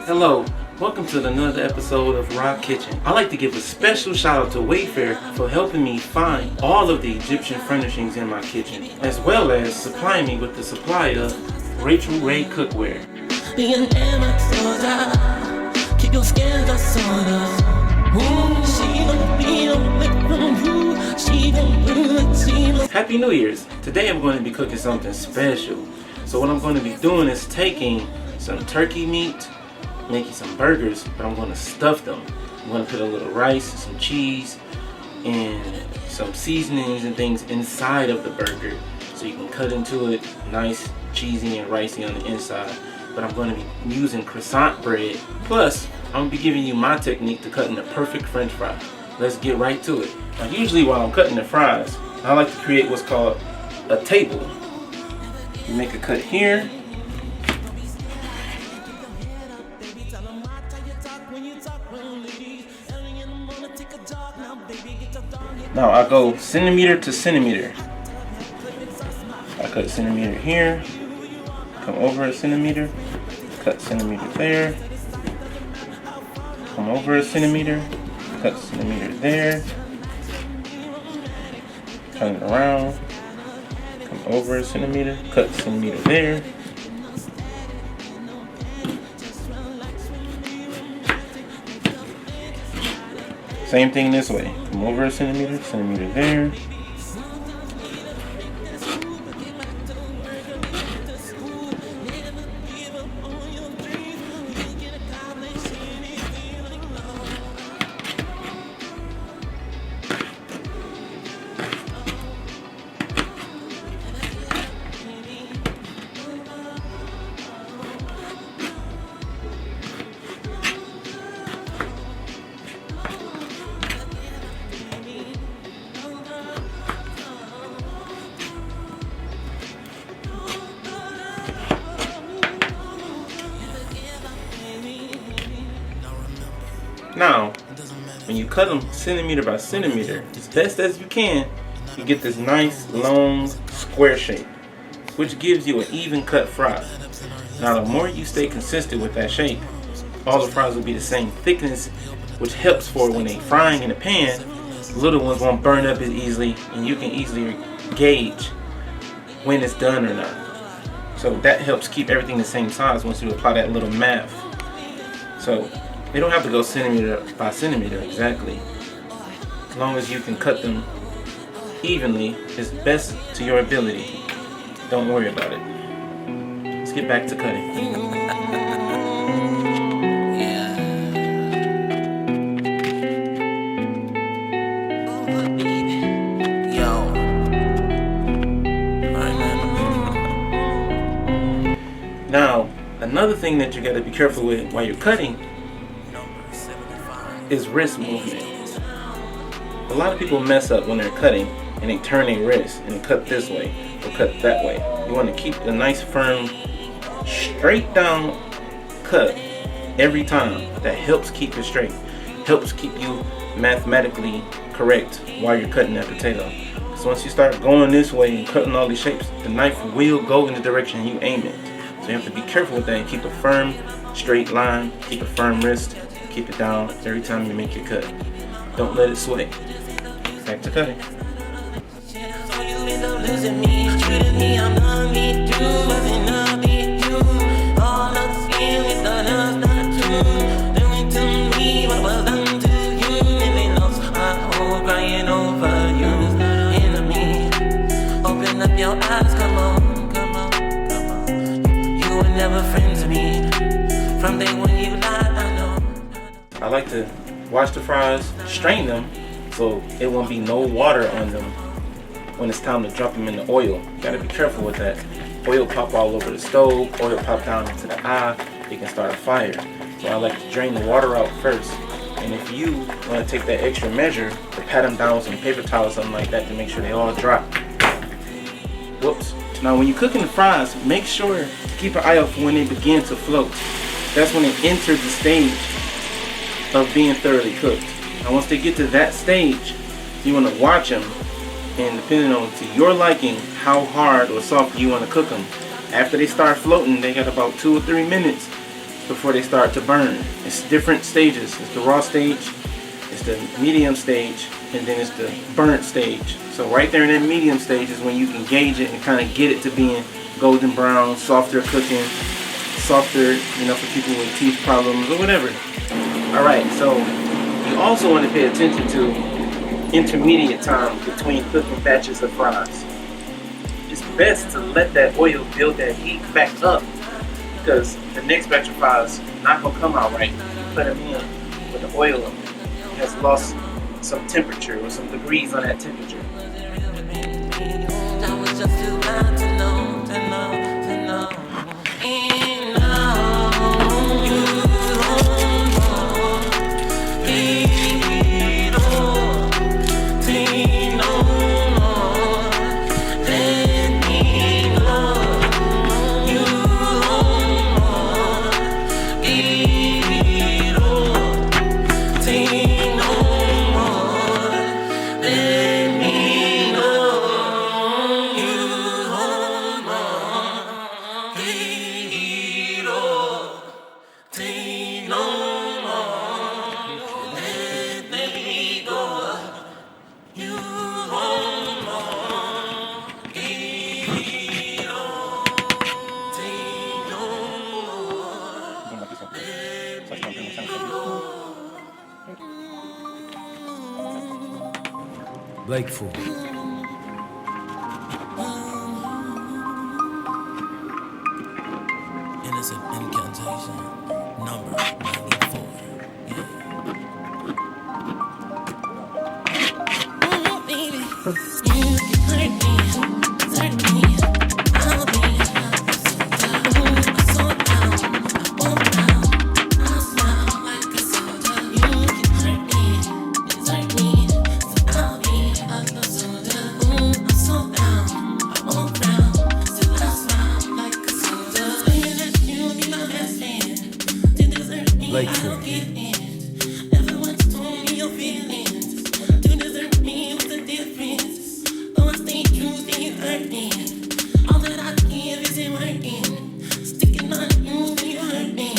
Hello, welcome to another episode of Rah-Kitchen. I'd like to give a special shout out to Wayfair for helping me find all of the Egyptian furnishings in my kitchen, as well as supplying me with the supply of Racheal Ray cookware. Happy New Year's! Today I'm going to be cooking something special. So what I'm going to be doing is taking some turkey meat, making some burgers, but I'm going to stuff them. I'm going to put a little rice, some cheese, and some seasonings and things inside of the burger so you can cut into it nice, cheesy, and ricey on the inside. But I'm going to be using croissant bread. Plus, I'm going to be giving you my technique to cutting the perfect French fry. Let's get right to it. Now, usually while I'm cutting the fries, I like to create what's called a table. You make a cut here. Now I go centimeter to centimeter. I cut centimeter here, come over a centimeter, cut centimeter there, come over a centimeter, cut centimeter there, turn it around, come over a centimeter, cut centimeter there. Same thing this way. Come over a centimeter, centimeter there. Now, when you cut them centimeter by centimeter, as best as you can, you get this nice long square shape, which gives you an even cut fry. Now, the more you stay consistent with that shape, all the fries will be the same thickness, which helps for when they frying in the pan, the little ones won't burn up as easily, and you can easily gauge when it's done or not. So that helps keep everything the same size once you apply that little math. So they don't have to go centimeter by centimeter exactly. As long as you can cut them evenly, it's best to your ability. Don't worry about it. Let's get back to cutting. Now, another thing that you got to be careful with while you're cutting is wrist movement. A lot of people mess up when they're cutting and they turn their wrist and they cut this way or cut that way. You want to keep a nice firm straight down cut every time. That helps keep it straight, helps keep you mathematically correct while you're cutting that potato. So once you start going this way and cutting all these shapes, the knife will go in the direction you aim it. So you have to be careful with that and keep a firm straight line, keep a firm wrist, keep it down every time you make your cut. Don't let it sway. Back to cutting. Open up your eyes, come on, come on, come on. You were never friends with me. From day when you lied, I know. I like to wash the fries, strain them, so it won't be no water on them when it's time to drop them in the oil. You gotta be careful with that. Oil pop all over the stove, oil pop down into the eye, it can start a fire. So I like to drain the water out first. And if you want to take that extra measure to pat them down with some paper towel or something like that to make sure they all dry. Whoops. Now when you're cooking the fries, make sure to keep an eye out for when they begin to float. That's when they enter the stage of being thoroughly cooked. Now once they get to that stage, you want to watch them, and depending on to your liking, how hard or soft you want to cook them. After they start floating, they got about 2 or 3 minutes. before they start to burn. It's different stages. It's the raw stage, it's the medium stage, and then it's the burnt stage. So right there in that medium stage is when you can gauge it and kind of get it to being golden brown, softer cooking, softer, you know, for people with teeth problems or whatever. Alright, so you also want to pay attention to intermediate time between cooking batches of fries. It's best to let that oil build that heat back up, because the next batch of fries not gonna come out right. You put them in, but the oil has lost some temperature or some degrees on that temperature. Blake fool. Innocent incantation, number 94. Yeah. Oh, baby, you hurt me, hurt me. I'll be so down, I won't down. I'll smile like a soldier. You can hurt me, desert me. So I'll be I'm so down, I won't down. Still I smile like a soldier. Saying that you be my best friend. To desert me, Blake I'll fool. give in. Everyone's told me your feelings. To desert me was the difference. Though I stay true, then you hurt me. All that I give isn't working. Sticking on you when you hurt me.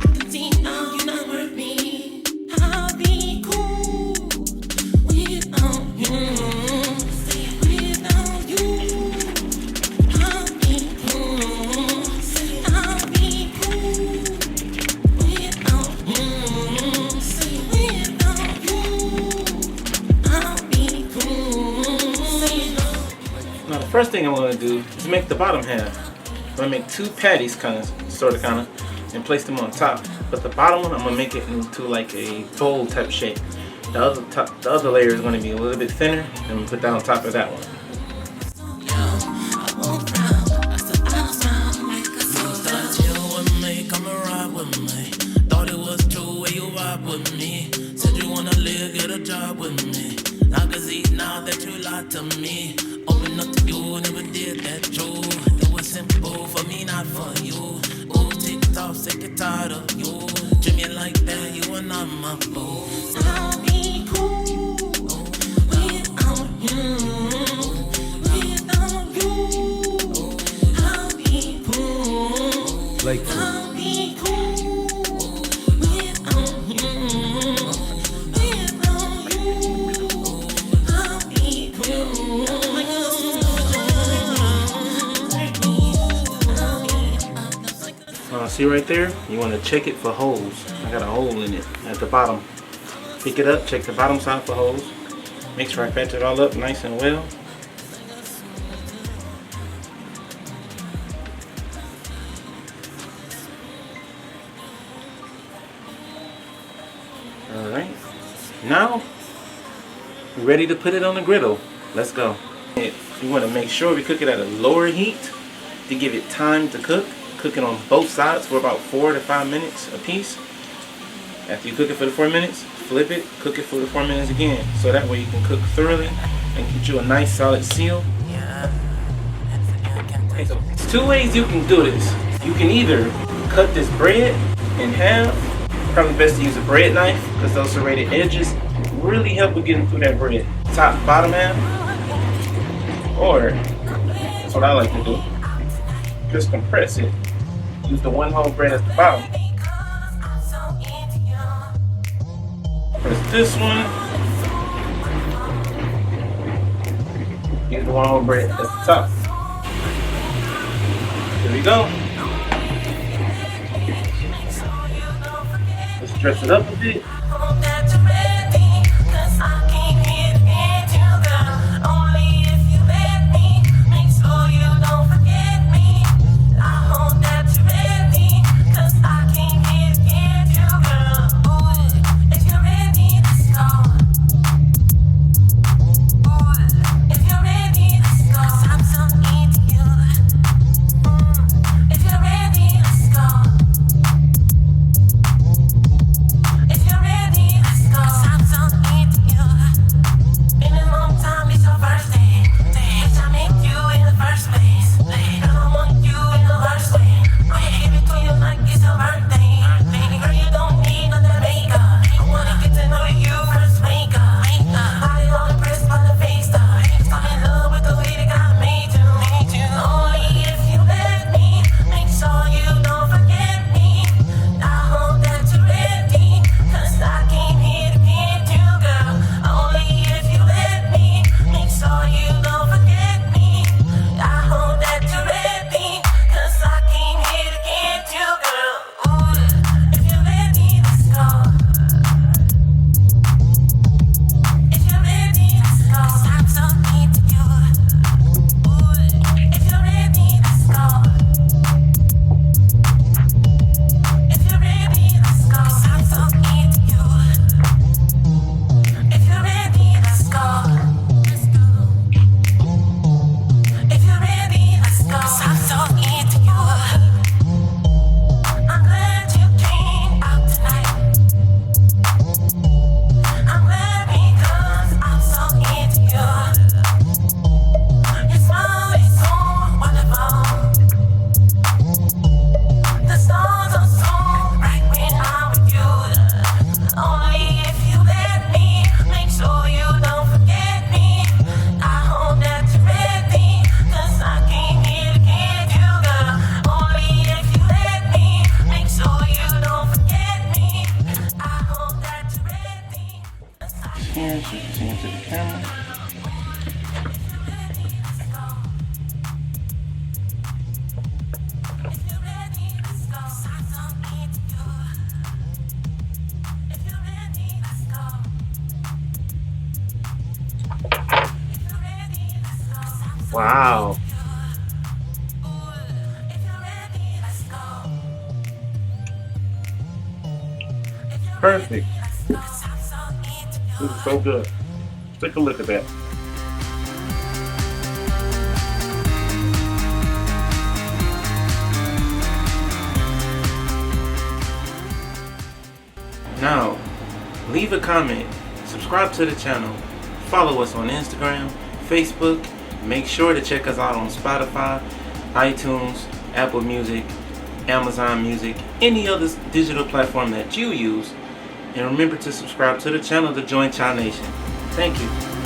I can see now you're not worth me. I'll be cool without you. Without you, I'll be cool. I'll be cool without you. Without you, I'll be cool. Now the first thing I'm going to do is make the bottom half. I'm going to make two patties, kind of, and place them on top. But the bottom one, I'm going to make it into like a bowl type shape. The other layer is going to be a little bit thinner, and I'm going to put that on top of that one. Thought it was true where you vibe with me. Said you wanna live, get a job with me. I can see now that you lied to me. Open up to you, never did that true. It was simple for me, not for you. Ooh, ticked off, sick and tired of you. Treat me like that, you are not my boo. I'll be cool without you. Without you, I'll be cool. Blake fool. I'll be cool without you. Without you, I'll be cool. See right there? You want to check it for holes. I got a hole in it at the bottom. Pick it up, check the bottom side for holes. Make sure I patch it all up nice and well. Alright. Now, we're ready to put it on the griddle. Let's go. You want to make sure we cook it at a lower heat to give it time to cook. Cook it on both sides for about 4 to 5 minutes a piece. After you cook it for the 4 minutes, flip it, cook it for the 4 minutes again. So that way you can cook thoroughly and get you a nice solid seal. Okay, so there's two ways you can do this. You can either cut this bread in half. Probably best to use a bread knife because those serrated edges really help with getting through that bread. Top, bottom half. Or, that's what I like to do. Just compress it. Use the one whole bread at the bottom. Press this one. Use the one over at the top. There we go. Let's stretch it up a bit. Here, so you can see into the camera. Wow. Perfect. This is so good. Take a look at that. Now, leave a comment, subscribe to the channel, follow us on Instagram, Facebook. Make sure to check us out on Spotify, iTunes, Apple Music, Amazon Music, any other digital platform that you use. And remember to subscribe to the channel to join Child Nation. Thank you.